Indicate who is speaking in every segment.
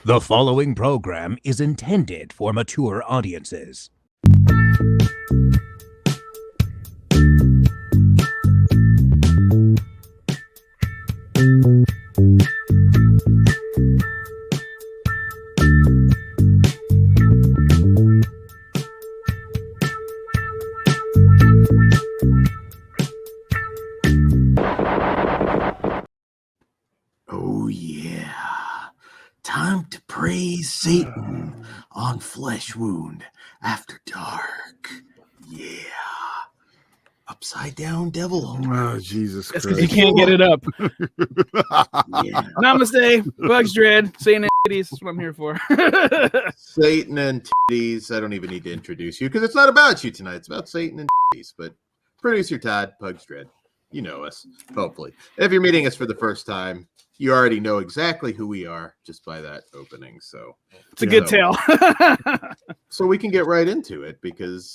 Speaker 1: The following program is intended for mature audiences.
Speaker 2: Oh, yeah. Time to praise Satan on Flesh Wound After Dark. Yeah. Upside down devil horn.
Speaker 3: Oh, Jesus
Speaker 4: That's
Speaker 3: Christ.
Speaker 4: because you can't get it up.
Speaker 2: Yeah.
Speaker 4: Namaste, Bugs Dread, saying titties. That's what I'm here for.
Speaker 2: Satan and titties. I don't even need to introduce you because it's not about you tonight. It's about Satan and titties. But producer Todd, Pugs Dread, you know us, hopefully. If you're meeting us for the first time, you already know exactly who we are just by that opening. So
Speaker 4: It's a good tale.
Speaker 2: So we can get right into it because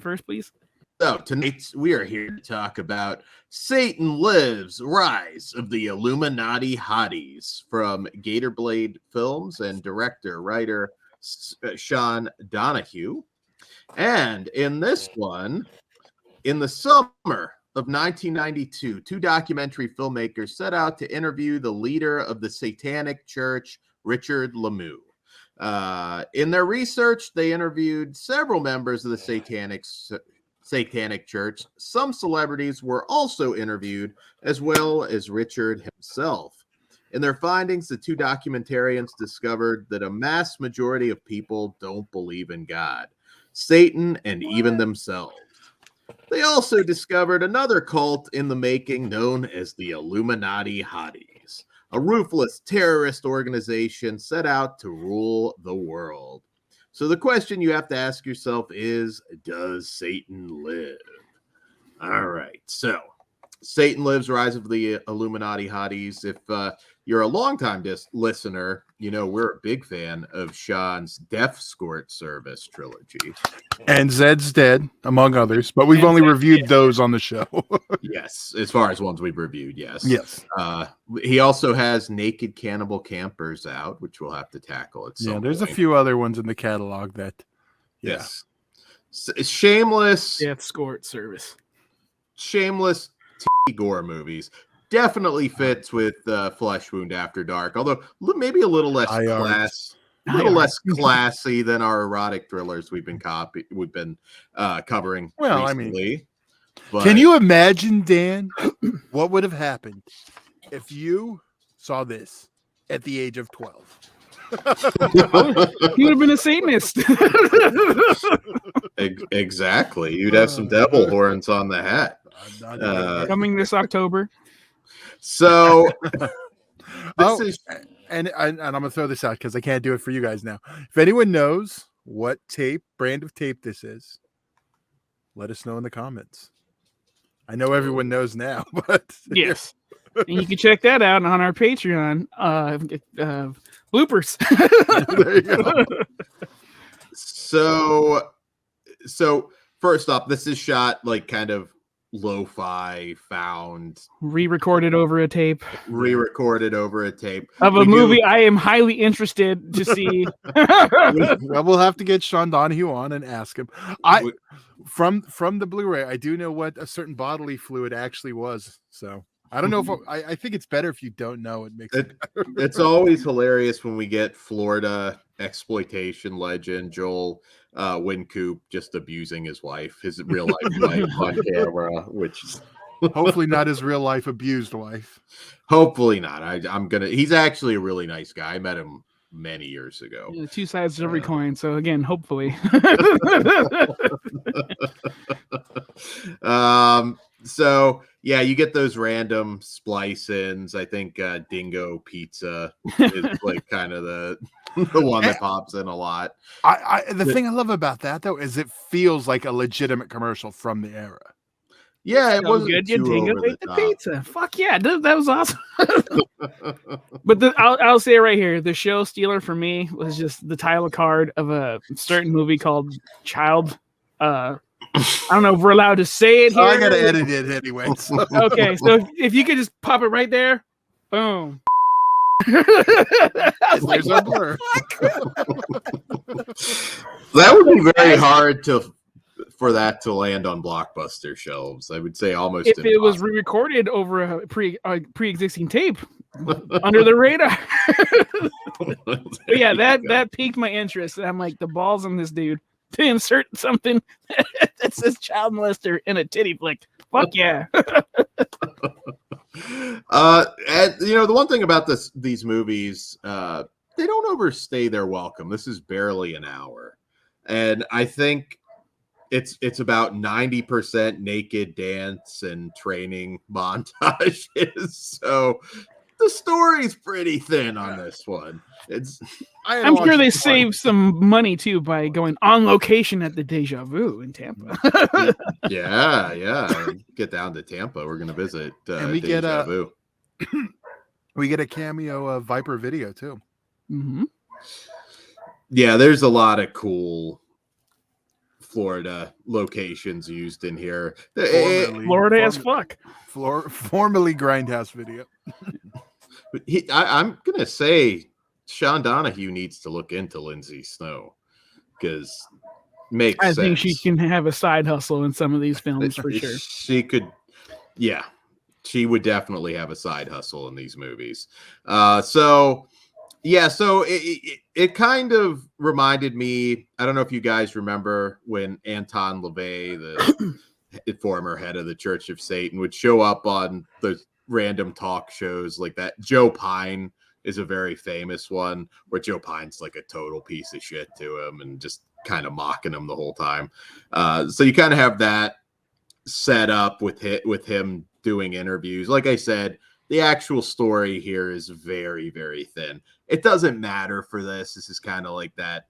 Speaker 4: First, please.
Speaker 2: so tonight we are here to talk about Satan Lives, Rise of the Illuminati Hotties from Gatorblade Films and director, writer Sean Donohue. And in this one, in the summer of 1992, two documentary filmmakers set out to interview the leader of the Satanic Church, Richard Lemieux. In their research, they interviewed several members of the Satanic Church. Some celebrities were also interviewed, as well as Richard himself. In their findings, the two documentarians discovered that a mass majority of people don't believe in God, Satan, and even themselves. They also discovered another cult in the making known as the Illuminati Hotties, a ruthless terrorist organization set out to rule the world. So the question you have to ask yourself is, does Satan live? All right, so Satan Lives, Rise of the Illuminati Hotties. If you're a longtime listener, you know we're a big fan of Sean's Death Escort Service trilogy.
Speaker 3: And Zed's Dead, among others, but we've
Speaker 4: And
Speaker 3: only
Speaker 4: Zed's
Speaker 3: reviewed
Speaker 4: Dead.
Speaker 3: those on the show.
Speaker 2: Yes, as far as ones we've reviewed, yes.
Speaker 3: Yes.
Speaker 2: He also has Naked Cannibal Campers out, which we'll have to tackle at some
Speaker 3: Yeah, there's a
Speaker 2: point.
Speaker 3: few other ones in the catalog that,
Speaker 2: Yes. Shameless,
Speaker 4: Death Escort Service.
Speaker 2: shameless gore movies. Definitely fits with Flesh Wound After Dark, although maybe a little less classy than our erotic thrillers we've been covering
Speaker 3: Well,
Speaker 2: recently. But
Speaker 3: Can you imagine, Dan, what would have happened if you saw this at the age of 12?
Speaker 4: He would have been a Satanist.
Speaker 2: Exactly. You'd have some devil horns on the hat.
Speaker 4: Coming this October.
Speaker 2: So this is
Speaker 3: and I'm gonna throw this out because I can't do it for you guys now. If anyone knows what brand of tape this is, let us know in the comments. I know everyone knows now, but
Speaker 4: Yes. And you can check that out on our Patreon. Bloopers.
Speaker 3: there you go.
Speaker 2: So first off, this is shot like kind of lo-fi, found,
Speaker 4: Re-recorded over a tape
Speaker 2: re-recorded over a tape
Speaker 4: of a movie I am highly interested to see.
Speaker 3: Well, we'll have to get Sean Donohue on and ask him. From the Blu-ray, I do know what a certain bodily fluid actually was. So I don't know if I think it's better if you don't know. It makes it better.
Speaker 2: It's always hilarious when we get Florida exploitation legend Joel Wynkoop just abusing his wife, his real life wife on camera, which
Speaker 3: Hopefully not his real life abused wife.
Speaker 2: Hopefully not. He's actually a really nice guy. I met him many years ago.
Speaker 4: Yeah, two sides to every coin. So again, hopefully.
Speaker 2: So yeah, you get those random splice ins. I think Dingo Pizza is like kind of the one that pops in a lot.
Speaker 3: The thing I love about that though is it feels like a legitimate commercial from the era.
Speaker 2: Yeah, it wasn't
Speaker 4: good.
Speaker 2: too
Speaker 4: Dingo
Speaker 2: over
Speaker 4: ate
Speaker 2: the
Speaker 4: the
Speaker 2: top.
Speaker 4: pizza. Fuck yeah, that was awesome. But I'll say it right here: the show stealer for me was just the title card of a certain movie called Child. I don't know if we're allowed to say it here.
Speaker 3: I gotta edit it anyway. So.
Speaker 4: Okay, so if you could just pop it right there, boom. I was like,
Speaker 3: There's our blur.
Speaker 2: That would be very hard for that to land on Blockbuster shelves. I would say almost
Speaker 4: if it was
Speaker 2: impossible.
Speaker 4: re-recorded over a pre-existing tape under the radar. But yeah, that piqued my interest. And I'm like, the balls on this dude to insert something that says child molester in a titty flick. Fuck yeah.
Speaker 2: And the one thing about these movies, they don't overstay their welcome. This is barely an hour, and I think it's about 90% naked dance and training montages. So the story's pretty thin on this one.
Speaker 4: I'm sure they saved some money too by going on location at the Deja Vu in Tampa.
Speaker 2: yeah. Get down to Tampa. We're gonna visit.
Speaker 3: And we
Speaker 2: Deja Vu.
Speaker 3: We get a cameo of Viper Video too.
Speaker 4: Mm-hmm.
Speaker 2: Yeah, there's a lot of cool Florida locations used in here.
Speaker 4: Florida as fuck.
Speaker 3: Formerly Grindhouse Video.
Speaker 2: I'm gonna say Sean Donohue needs to look into Lindsay Snow because makes
Speaker 4: I
Speaker 2: sense.
Speaker 4: think she can have a side hustle in some of these films for sure.
Speaker 2: She could, yeah. She would definitely have a side hustle in these movies. So it kind of reminded me. I don't know if you guys remember when Anton LaVey, the former head of the Church of Satan, would show up on the random talk shows like that. Joe Pine is a very famous one where Joe Pine's like a total piece of shit to him and just kind of mocking him the whole time. So you kind of have that set up with him doing interviews. Like I said, the actual story here is very, very thin. It doesn't matter for this. This is kind of like that,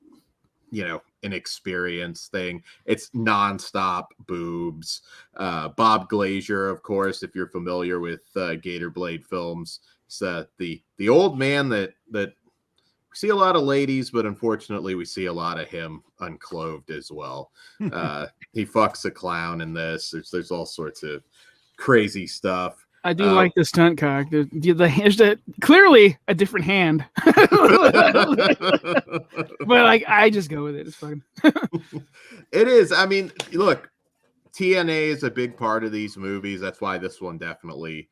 Speaker 2: an experience thing. It's nonstop boobs. Bob Glazier, of course, if you're familiar with Gator Blade films, it's the old man that we see a lot of ladies, but unfortunately we see a lot of him unclothed as well. He fucks a clown in this. There's all sorts of crazy stuff.
Speaker 4: I do like the stunt cock. There's clearly a different hand. But I just go with it. It's fine.
Speaker 2: It is. I mean, look, TNA is a big part of these movies. That's why this one definitely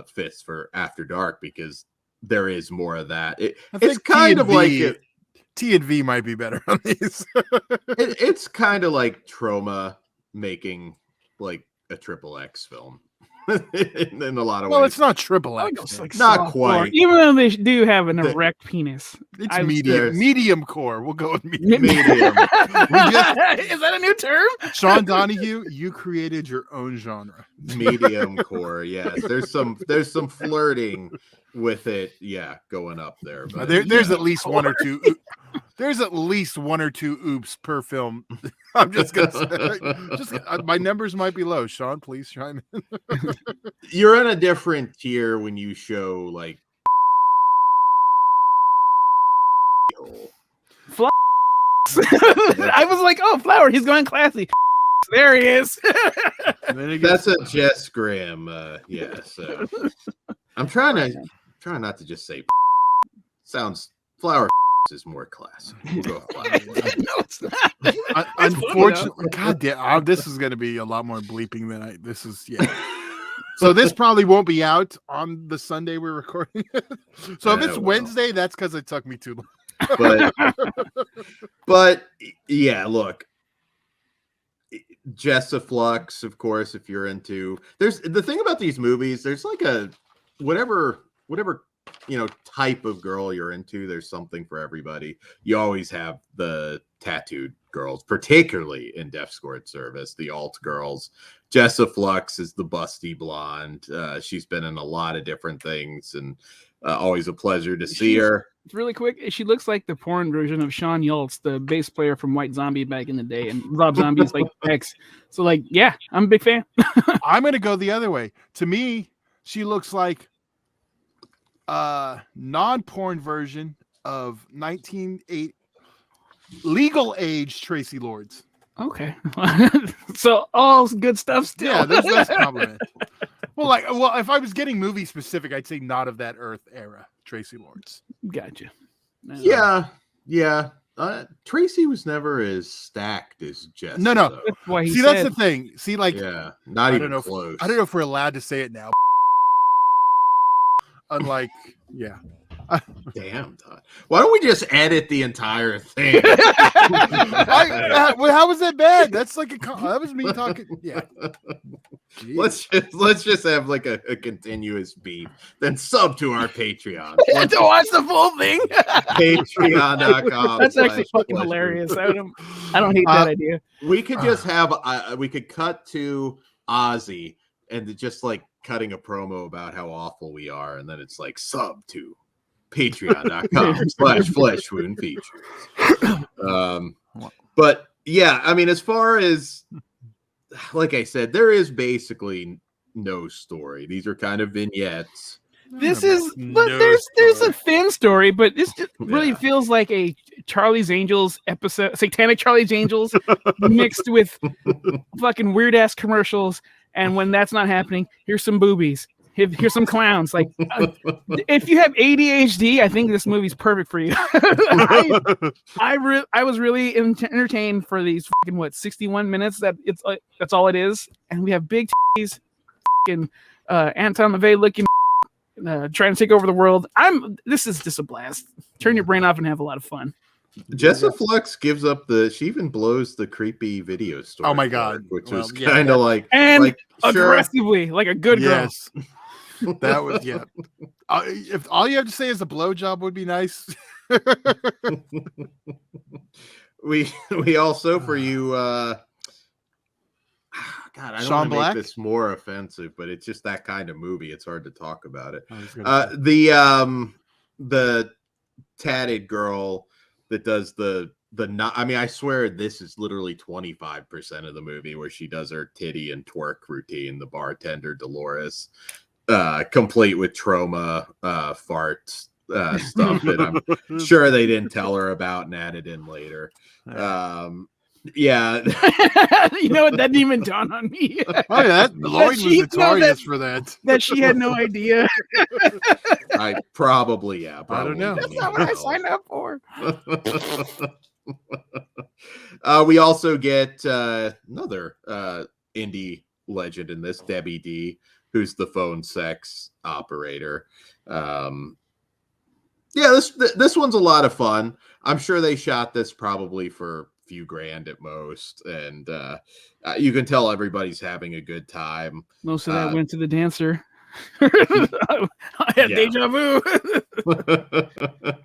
Speaker 2: fits for After Dark, because there is more of that. It's kind of like
Speaker 3: T and V might be better on these.
Speaker 2: It's kind of like Trauma making like a XXX film. in a lot of ways.
Speaker 3: Well, it's not XXX.
Speaker 4: Like
Speaker 2: not quite.
Speaker 4: Even though they do have an erect penis.
Speaker 3: It's medium core. We'll go with medium.
Speaker 2: Medium.
Speaker 4: Is that a new term?
Speaker 3: Sean Donohue, you created your own genre.
Speaker 2: Medium core, yes. There's some flirting with it, going up there. But
Speaker 3: there's at least one or two. There's at least one or two oops per film. I'm just gonna say, my numbers might be low. Sean, please chime in.
Speaker 2: You're in a different tier when you show like
Speaker 4: I was like, oh, Flower, he's going classy. There he is.
Speaker 2: That's a Jess Graham. So I'm trying not to just say sounds Flower is more classic. We'll go Flower.
Speaker 4: No, it's not.
Speaker 3: Unfortunately, God damn, this is going to be a lot more bleeping than this is. Yeah. So this probably won't be out on the Sunday we're recording. So if it's Wednesday, that's because it took me too long.
Speaker 2: But yeah, look, Jessa Flux, of course, if you're into, there's the thing about these movies, there's like a whatever type of girl you're into, there's something for everybody. You always have the tattooed girls, particularly in Death Escort Service, the alt girls. Jessa Flux is the busty blonde. She's been in a lot of different things, and always a pleasure to see her.
Speaker 4: Really quick, she looks like the porn version of Sean Yultz, the bass player from White Zombie back in the day, and Rob Zombie's like ex. So like, yeah, I'm a big fan.
Speaker 3: I'm gonna go the other way. To me, she looks like a non-porn version of 1980 legal age Tracy Lords.
Speaker 4: Okay. So all good stuff still.
Speaker 3: Yeah, that's a compliment. Well, if I was getting movie specific, I'd say not of that Earth era. Tracy Lords.
Speaker 4: Gotcha.
Speaker 2: Yeah. Tracy was never as stacked as Jess.
Speaker 3: No.
Speaker 2: Though.
Speaker 4: That's why he
Speaker 3: See,
Speaker 4: said,
Speaker 3: that's the thing. See, like,
Speaker 2: Yeah, not
Speaker 3: I
Speaker 2: even
Speaker 3: don't know
Speaker 2: close.
Speaker 3: I don't know if we're allowed to say it now. Unlike, yeah.
Speaker 2: Damn, Todd. Why don't we just edit the entire thing?
Speaker 3: How was that bad? That's like that was me talking. Yeah. Jeez.
Speaker 2: Let's just have like a continuous beep. Then sub to our Patreon.
Speaker 4: I have to watch the full thing.
Speaker 2: Patreon.com.
Speaker 4: That's actually fucking hilarious. I don't hate that idea.
Speaker 2: We could just have we could cut to Ozzy and just like cutting a promo about how awful we are, and then it's like sub to patreon.com/flesh wound features. But yeah, I mean, as far as like I said, there is basically no story. These are kind of vignettes.
Speaker 4: There's a thin story, but this just really feels like a Charlie's Angels episode, Satanic Charlie's Angels, mixed with fucking weird ass commercials. And when that's not happening, here's some boobies. Here's some clowns. Like, if you have ADHD, I think this movie's perfect for you. I was really entertained for these fucking 61 minutes. That's all it is. And we have big titties, fucking Anton LaVey looking, trying to take over the world. This is just a blast. Turn your brain off and have a lot of fun.
Speaker 2: Jessa Flux gives up she even blows the creepy video store.
Speaker 3: Oh my god,
Speaker 2: which was kind of like
Speaker 4: aggressively, like a good girl.
Speaker 3: Yes. That was if all you have to say is a blowjob would be nice.
Speaker 2: we also for you God, I don't want to make this more offensive, but it's just that kind of movie. It's hard to talk about it. The tatted girl that does I swear this is literally 25% of the movie where she does her titty and twerk routine, the bartender Dolores. Complete with trauma, fart stuff that I'm sure they didn't tell her about and added in later. Yeah.
Speaker 4: You know what? That didn't even dawn on me.
Speaker 3: Oh yeah, Lloyd was notorious for that.
Speaker 4: That she had no idea.
Speaker 2: I probably
Speaker 3: I don't know.
Speaker 4: That's not what I signed up for.
Speaker 2: We also get another indie legend in this, Debbie D, who's the phone sex operator. This one's a lot of fun. I'm sure they shot this probably for a few grand at most, and you can tell everybody's having a good time.
Speaker 4: Most of that went to the dancer. I had deja vu.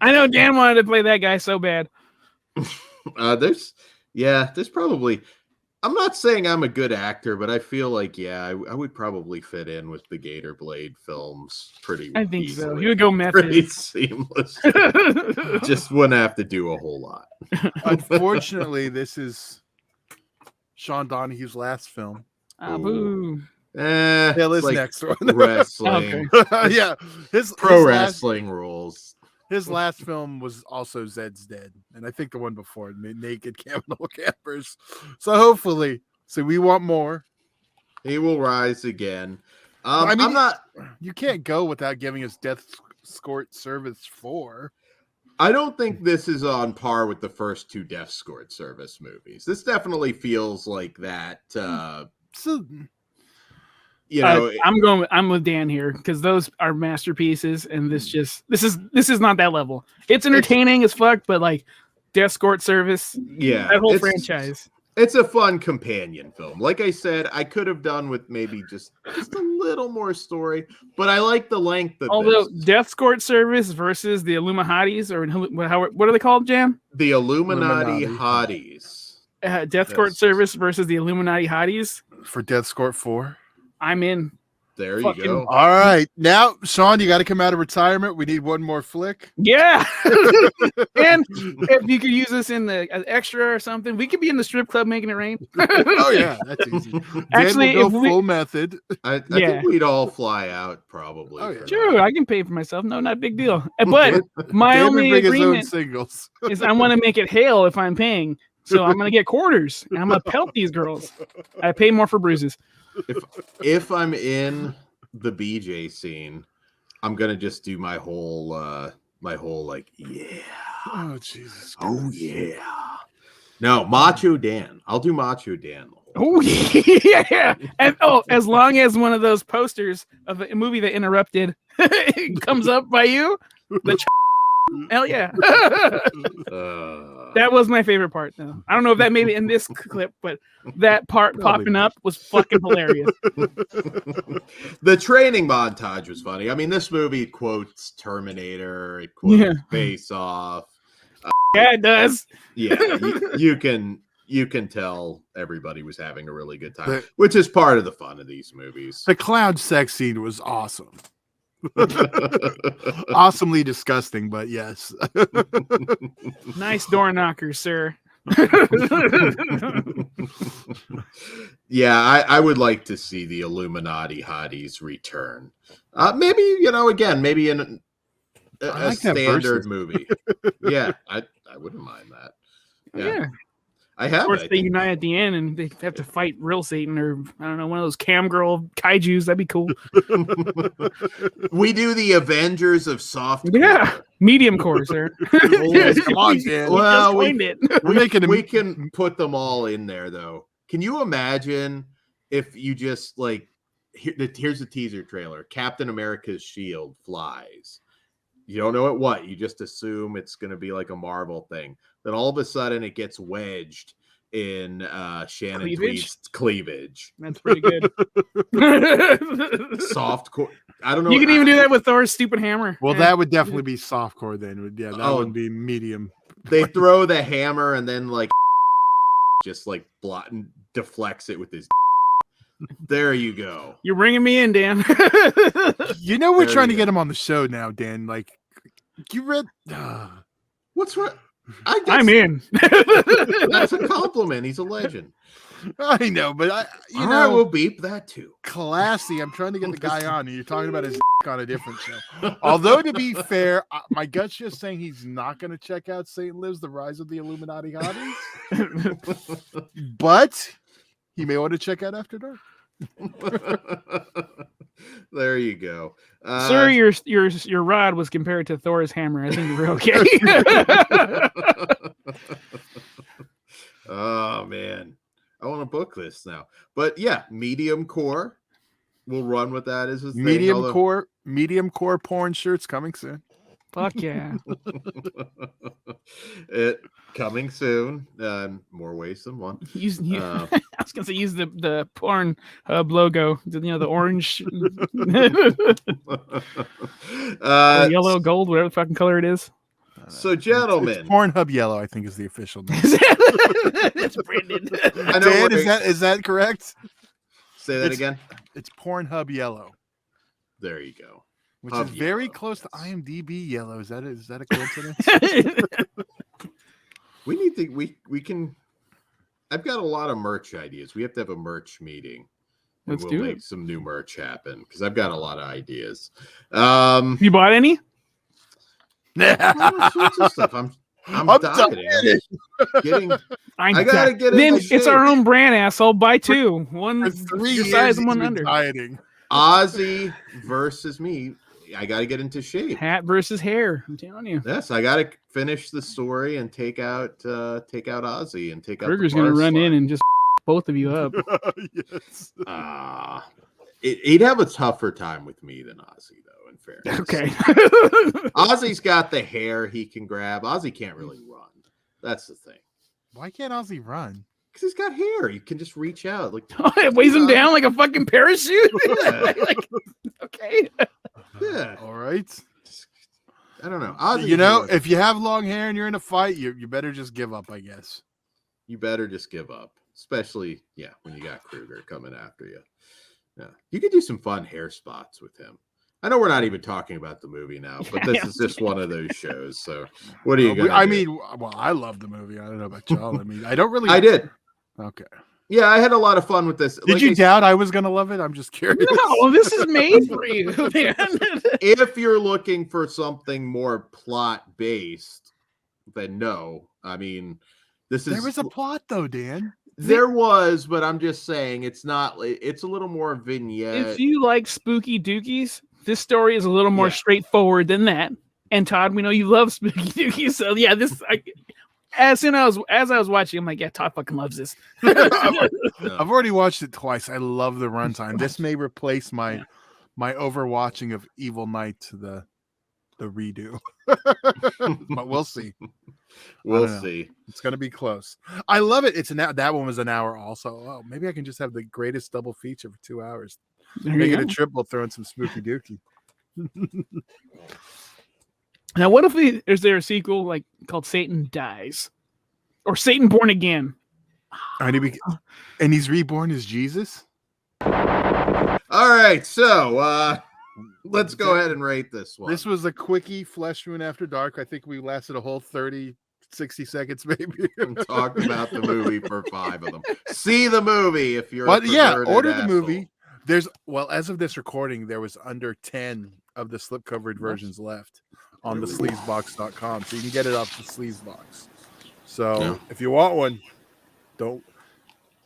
Speaker 4: I know Dan wanted to play that guy so bad.
Speaker 2: There's probably, I'm not saying I'm a good actor, but I feel like, I would probably fit in with the Gator Blade films pretty
Speaker 4: I think
Speaker 2: easily.
Speaker 4: so. You would go method.
Speaker 2: Pretty seamless. Just wouldn't have to do a whole lot.
Speaker 3: Unfortunately, this is Sean Donohue's last film.
Speaker 4: Boo.
Speaker 3: His next one.
Speaker 2: Wrestling.
Speaker 3: Okay. Yeah. His
Speaker 2: wrestling rules.
Speaker 3: His last film was also Zed's Dead, and I think the one before, Naked Cannibal Campers. So hopefully, we want more.
Speaker 2: He will rise again.
Speaker 3: You can't go without giving us Death Escort Service 4.
Speaker 2: I don't think this is on par with the first two Death Escort Service movies. This definitely feels like that.
Speaker 4: I'm with Dan here because those are masterpieces, and this is not that level. It's entertaining as fuck, but like Death Escort Service, that whole franchise.
Speaker 2: It's a fun companion film. Like I said, I could have done with maybe just a little more story, but I like the length of this.
Speaker 4: Death Escort Service versus the Illuminatis, or what are they called, Jam?
Speaker 2: The Illuminati Hotties.
Speaker 4: Death Escort Service versus the Illuminati Hotties.
Speaker 3: For Death Escort 4.
Speaker 4: I'm in.
Speaker 2: There you go.
Speaker 3: All right. Now, Sean, you got to come out of retirement. We need one more flick.
Speaker 4: Yeah. And if you could use this in the extra or something, we could be in the strip club making it rain.
Speaker 3: Oh, yeah. That's easy.
Speaker 4: Actually,
Speaker 3: we'll go full method.
Speaker 2: I think we'd all fly out probably.
Speaker 3: Oh, yeah.
Speaker 4: True. I can pay for myself. No, not a big deal. But my only agreement is I want to make it hail if I'm paying. So I'm going to get quarters and I'm going to pelt these girls. I pay more for bruises.
Speaker 2: If I'm in the BJ scene, I'm gonna just do my whole like, yeah.
Speaker 3: Oh Jesus!
Speaker 2: Oh yeah. No, Macho Dan. I'll do Macho Dan.
Speaker 4: Oh yeah, and as long as one of those posters of a movie that interrupted comes up by you, the hell yeah. That was my favorite part, though. I don't know if that made it in this clip, but that part popping up was fucking hilarious.
Speaker 2: The training montage was funny. I mean, this movie quotes Terminator, it quotes Face Off.
Speaker 4: Yeah, it does.
Speaker 2: Yeah, you can tell everybody was having a really good time, which is part of the fun of these movies.
Speaker 3: The clown sex scene was awesome. Awesomely disgusting, but yes.
Speaker 4: Nice door knocker, sir.
Speaker 2: Yeah, I would like to see the Illuminati hotties return. Maybe, again, maybe in a
Speaker 3: like
Speaker 2: standard movie. Yeah, I wouldn't mind that.
Speaker 4: Yeah.
Speaker 2: I have.
Speaker 4: Of course,
Speaker 2: it,
Speaker 4: they unite at the end and they have to fight real Satan or, I don't know, one of those cam girl kaijus. That'd be cool.
Speaker 2: We do the Avengers of soft.
Speaker 4: Yeah. Medium core, sir.
Speaker 3: Come on, Dan.
Speaker 2: Well,
Speaker 3: we
Speaker 2: can put them all in there, though. Can you imagine if you just, like, here's the teaser trailer. Captain America's shield flies. You don't know it what. You just assume it's going to be like a Marvel thing. Then all of a sudden it gets wedged in Shannon Tweed's cleavage.
Speaker 4: That's pretty good.
Speaker 2: Soft core. I don't know.
Speaker 4: You can even do that with Thor's stupid hammer.
Speaker 3: Well, that would definitely be softcore then. Yeah, that would be medium.
Speaker 2: They throw the hammer and then like just like deflects it with his. There you go.
Speaker 4: You're bringing me in, Dan.
Speaker 3: We're trying to get him on the show now, Dan. Like, you read.
Speaker 2: What's what?
Speaker 4: I'm in.
Speaker 2: That's a compliment. He's a legend.
Speaker 3: I know, but I
Speaker 2: will beep that too.
Speaker 3: Classy. I'm trying to get the guy on, and you're talking about his on a different show. Although, to be fair, my gut's just saying he's not going to check out St. Lives: The Rise of the Illuminati Hotties, but he may want to check out After Dark.
Speaker 2: There you go,
Speaker 4: sir. Your rod was compared to Thor's hammer. I think you're okay.
Speaker 2: Oh man, I want to book this now. But yeah, medium core. We'll run with that as a thing.
Speaker 3: Medium core porn shirts coming soon.
Speaker 4: Fuck yeah.
Speaker 2: It coming soon. More ways than one.
Speaker 4: I was gonna say use the porn hub logo. The orange, yellow, gold, whatever the fucking color it is.
Speaker 2: So, gentlemen,
Speaker 3: it's Pornhub yellow, I think, is the official name.
Speaker 4: It's branded.
Speaker 3: Dan, is that correct?
Speaker 2: Say that again.
Speaker 3: It's Pornhub yellow.
Speaker 2: There you go.
Speaker 3: Which is very close to IMDb yellow. Is that a coincidence?
Speaker 2: We need to. We can. I've got a lot of merch ideas. We have to have a merch meeting.
Speaker 4: Let's
Speaker 2: we'll
Speaker 4: do
Speaker 2: make
Speaker 4: it.
Speaker 2: some new merch happen because I've got a lot of ideas.
Speaker 4: You bought any?
Speaker 2: All sorts of stuff. I'm dieting. I gotta get.
Speaker 4: Then it's our own brand, asshole. Buy two. One your size and one under.
Speaker 3: Dieting.
Speaker 2: Ozzy versus me. I got to get into shape.
Speaker 4: Hat versus hair. I'm telling you.
Speaker 2: Yes, I got to finish the story and take out Ozzy and take out.
Speaker 4: Burger's gonna run in and just both of you up.
Speaker 3: Yes.
Speaker 2: He'd have a tougher time with me than Ozzy, though. In fairness,
Speaker 4: okay.
Speaker 2: Ozzy's got the hair he can grab. Ozzy can't really run. That's the thing.
Speaker 3: Why can't Ozzy run?
Speaker 2: Because he's got hair. He can just reach out. Like
Speaker 4: it weighs him down like a fucking parachute.
Speaker 2: Yeah.
Speaker 4: Okay.
Speaker 2: Yeah.
Speaker 3: All right.
Speaker 2: I don't know. Ozzy,
Speaker 3: if you have long hair and you're in a fight, you better just give up, I guess.
Speaker 2: You better just give up. Especially, when you got Kruger coming after you. Yeah. You could do some fun hair spots with him. I know we're not even talking about the movie now, but this is just one of those shows. So what are you going to do?
Speaker 3: I love the movie. I don't know about y'all. I don't really.
Speaker 2: I did.
Speaker 3: Okay.
Speaker 2: Yeah, I had a lot of fun with this.
Speaker 3: Did you doubt I was going to love it? I'm just curious.
Speaker 4: No, this is made for you, man.
Speaker 2: If you're looking for something more plot-based, then no. I mean, there
Speaker 3: was a plot, though, Dan.
Speaker 2: There was, but I'm just saying it's not. It's a little more vignette.
Speaker 4: If you like spooky dookies, this story is a little more straightforward than that. And Todd, we know you love spooky dookies, so yeah, as I was watching, I'm like, yeah, Todd fucking loves this.
Speaker 3: I've already watched it twice. I love the runtime. This may replace my overwatching of Evil Knight, the redo. But we'll see.
Speaker 2: We'll see.
Speaker 3: It's gonna be close. I love it. That one was an hour also. Oh, maybe I can just have the greatest double feature for 2 hours. Make it a triple, throwing some spooky dookie.
Speaker 4: Now, what if is there a sequel like called Satan Dies or Satan Born Again?
Speaker 3: And he's reborn as Jesus.
Speaker 2: All right, so let's go ahead and rate this one.
Speaker 3: This was a quickie Flesh Wound After Dark. I think we lasted a whole 30, 60 seconds, maybe.
Speaker 2: And talked about the movie for 5 of them. See the movie if you're.
Speaker 3: But yeah, order the movie. As of this recording, there was under 10 of the slipcovered versions left on the sleazebox.com, so you can get it off the Sleazebox. So if you want one,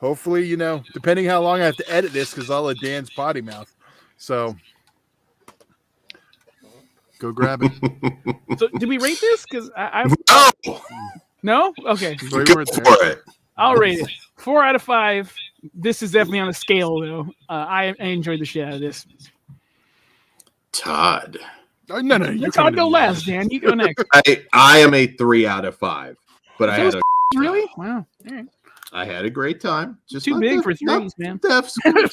Speaker 3: hopefully, depending how long I have to edit this, because all of Dan's potty mouth. So go grab it.
Speaker 4: So did we rate this? Because no? Okay.
Speaker 2: Go for it.
Speaker 4: I'll rate it 4 out of 5. This is definitely on a scale, though. I enjoyed the shit out of this.
Speaker 2: Todd.
Speaker 3: No.
Speaker 4: Todd go last, Dan. You go next.
Speaker 2: I am a 3 out of 5, but I had
Speaker 4: really? Wow. All right.
Speaker 2: I had a great time. Just
Speaker 4: too big for 3s, man.
Speaker 2: Def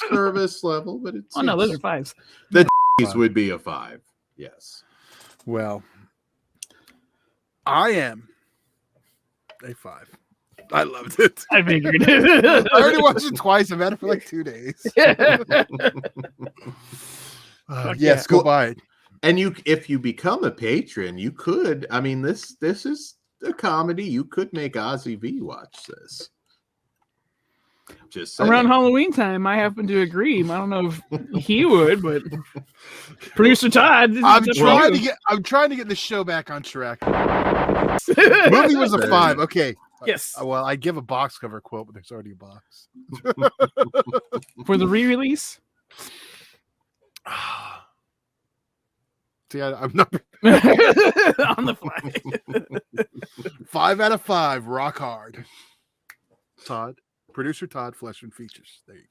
Speaker 2: service level, but it's.
Speaker 4: Oh no, those are 5s.
Speaker 2: The would be a 5. Yes.
Speaker 3: Well, I am a 5. I loved it.
Speaker 4: I figured.
Speaker 3: I already watched it twice. I've had it for like 2 days. Yes, go buy it.
Speaker 2: And if you become a patron, you could. I mean, this is a comedy. You could make Ozzy V watch this. Just saying.
Speaker 4: Around Halloween time, I happen to agree. I don't know if he would, but producer Todd.
Speaker 3: I'm trying to get the show back on track. Movie was a 5. Okay.
Speaker 4: Yes.
Speaker 3: Well, I give a box cover quote, but there's already a box
Speaker 4: for the re-release.
Speaker 3: See, I'm not
Speaker 4: on the fly.
Speaker 3: 5 out of 5. Rock hard. Todd. Producer Todd, Flesh and Features. There you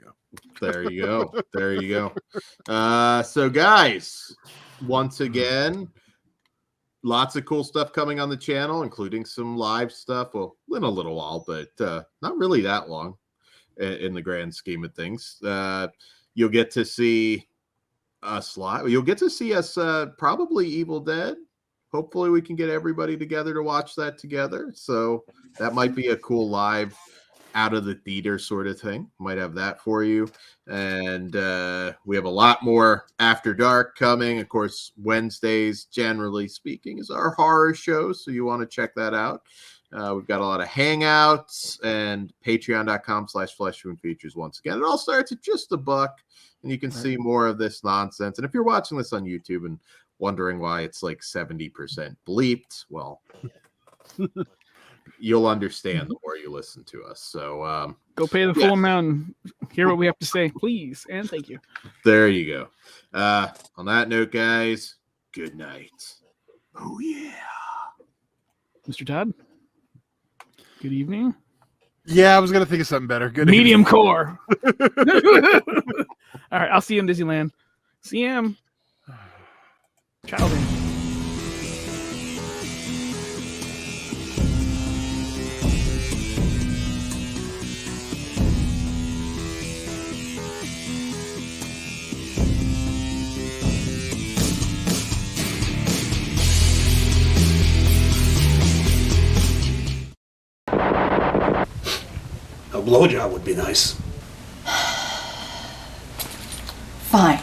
Speaker 3: go.
Speaker 2: There you go. So, guys, once again, lots of cool stuff coming on the channel, including some live stuff. Well, in a little while, but not really that long in the grand scheme of things. You'll get to see us live. You'll get to see us probably Evil Dead. Hopefully, we can get everybody together to watch that together. So that might be a cool live out of the theater sort of thing. Might have that for you. And we have a lot more After Dark coming. Of course, Wednesdays, generally speaking, is our horror show, so you want to check that out. We've got a lot of hangouts and patreon.com/fleshwoundfeatures. Once again, it all starts at just $1, and you can see more of this nonsense. And if you're watching this on YouTube and wondering why it's like 70% bleeped, well, you'll understand the more you listen to us. So
Speaker 4: go pay the full amount and hear what we have to say, please, and thank you.
Speaker 2: There you go. On that note, guys, good night. Oh yeah,
Speaker 4: Mr. Todd. Good evening.
Speaker 3: Yeah, I was gonna think of something better. Good
Speaker 4: medium
Speaker 3: evening.
Speaker 4: Core. All right, I'll see you in Disneyland. See him. Child.
Speaker 5: A blowjob would be nice.
Speaker 6: Fine.